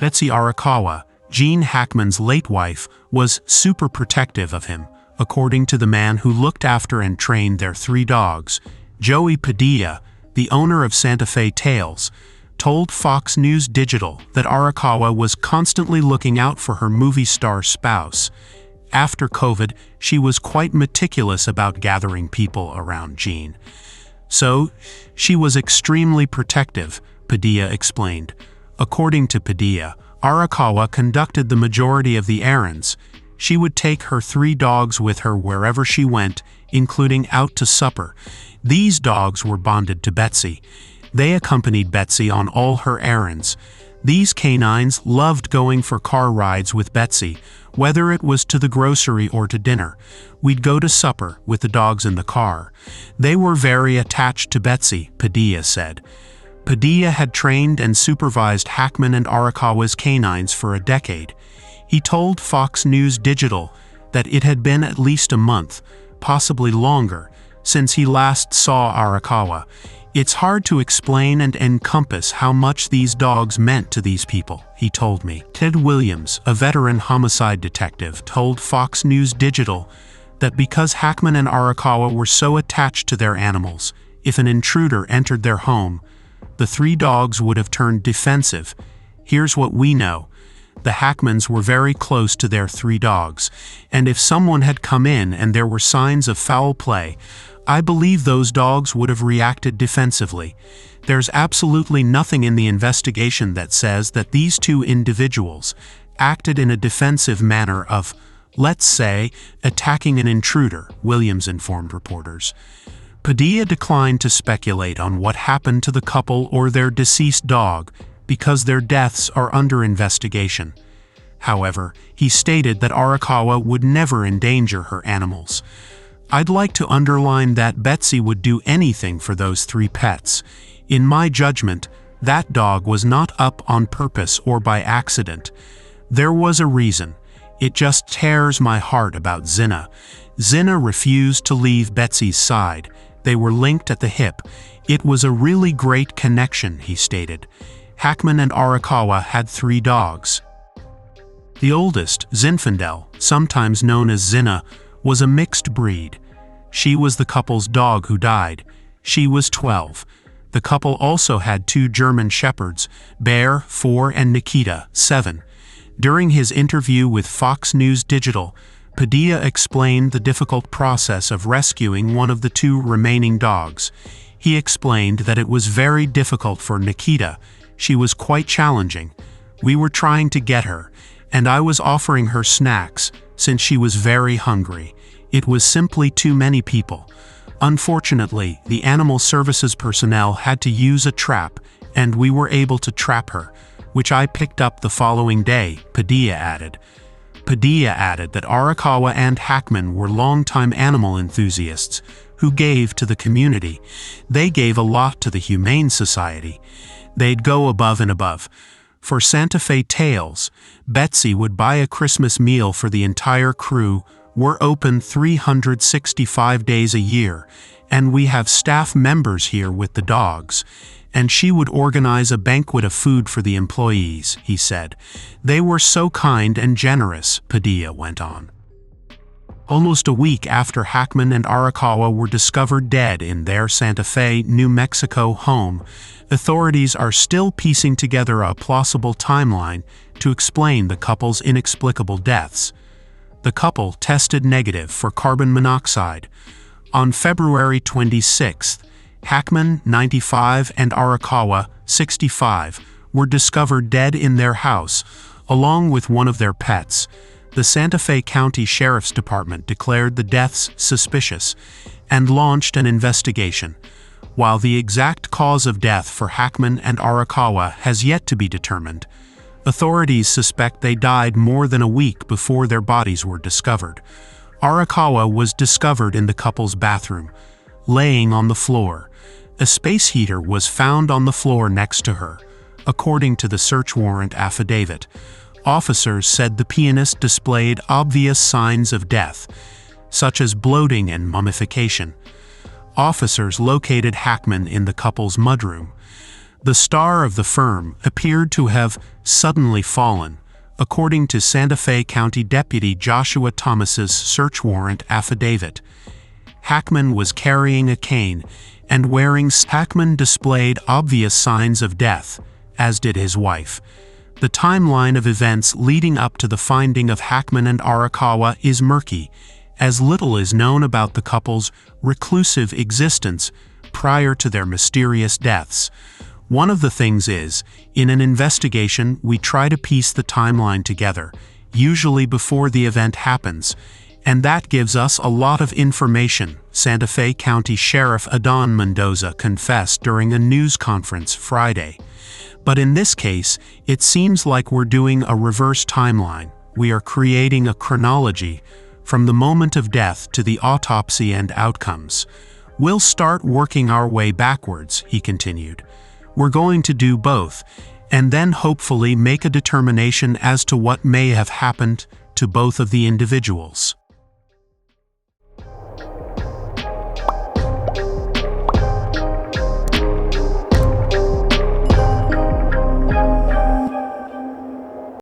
Betsy Arakawa, Gene Hackman's late wife, was super protective of him, according to the man who looked after and trained their 3 dogs. Joey Padilla, the owner of Santa Fe Tales, told Fox News Digital that Arakawa was constantly looking out for her movie star spouse. After COVID, she was quite meticulous about gathering people around Gene. So, she was extremely protective, Padilla explained. According to Padilla, Arakawa conducted the majority of the errands. She would take her 3 dogs with her wherever she went, including out to supper. These dogs were bonded to Betsy. They accompanied Betsy on all her errands. These canines loved going for car rides with Betsy, whether it was to the grocery or to dinner. We'd go to supper with the dogs in the car. They were very attached to Betsy, Padilla said. Padilla had trained and supervised Hackman and Arakawa's canines for a decade. He told Fox News Digital that it had been at least a month, possibly longer, since he last saw Arakawa. It's hard to explain and encompass how much these dogs meant to these people, he told me. Ted Williams, a veteran homicide detective, told Fox News Digital that because Hackman and Arakawa were so attached to their animals, if an intruder entered their home, the 3 dogs would have turned defensive. Here's what we know. The Hackmans were very close to their 3 dogs, and if someone had come in and there were signs of foul play, I believe those dogs would have reacted defensively. There's absolutely nothing in the investigation that says that these 2 individuals acted in a defensive manner of, let's say, attacking an intruder, Williams informed reporters. Padilla declined to speculate on what happened to the couple or their deceased dog because their deaths are under investigation. However, he stated that Arakawa would never endanger her animals. I'd like to underline that Betsy would do anything for those 3 pets. In my judgment, that dog was not up on purpose or by accident. There was a reason. It just tears my heart about Zina. Zina refused to leave Betsy's side. They were linked at the hip. It was a really great connection, he stated. Hackman and Arakawa had 3 dogs. The oldest, Zinfandel, sometimes known as Zina, was a mixed breed. She was the couple's dog who died. She was 12. The couple also had 2 German shepherds, Bear, 4, and Nikita, 7. During his interview with Fox News Digital, Padilla explained the difficult process of rescuing one of the 2 remaining dogs. He explained that it was very difficult for Nikita. She was quite challenging. We were trying to get her, and I was offering her snacks, since she was very hungry. It was simply too many people. Unfortunately, the animal services personnel had to use a trap, and we were able to trap her, which I picked up the following day, Padilla added. Padilla added that Arakawa and Hackman were longtime animal enthusiasts who gave to the community. They gave a lot to the Humane Society. They'd go above and above. For Santa Fe Tales, Betsy would buy a Christmas meal for the entire crew. We're open 365 days a year, and we have staff members here with the dogs. And she would organize a banquet of food for the employees, he said. They were so kind and generous, Padilla went on. Almost a week after Hackman and Arakawa were discovered dead in their Santa Fe, New Mexico home, authorities are still piecing together a plausible timeline to explain the couple's inexplicable deaths. The couple tested negative for carbon monoxide. On February 26th, Hackman, 95, and Arakawa, 65, were discovered dead in their house, along with one of their pets. The Santa Fe County Sheriff's Department declared the deaths suspicious and launched an investigation. While the exact cause of death for Hackman and Arakawa has yet to be determined, authorities suspect they died more than a week before their bodies were discovered. Arakawa was discovered in the couple's bathroom, laying on the floor. A space heater was found on the floor next to her, according to the search warrant affidavit. Officers said the pianist displayed obvious signs of death, such as bloating and mummification. Officers located Hackman in the couple's mudroom. The star of the firm appeared to have suddenly fallen, according to Santa Fe County Deputy Joshua Thomas's search warrant affidavit. Hackman was carrying a cane and wearing. Hackman displayed obvious signs of death, as did his wife. The timeline of events leading up to the finding of Hackman and Arakawa is murky, as little is known about the couple's reclusive existence prior to their mysterious deaths. One of the things is, in an investigation, we try to piece the timeline together, usually before the event happens, and that gives us a lot of information, Santa Fe County Sheriff Adon Mendoza confessed during a news conference Friday. But in this case, it seems like we're doing a reverse timeline. We are creating a chronology from the moment of death to the autopsy and outcomes. We'll start working our way backwards, he continued. We're going to do both, and then hopefully make a determination as to what may have happened to both of the individuals.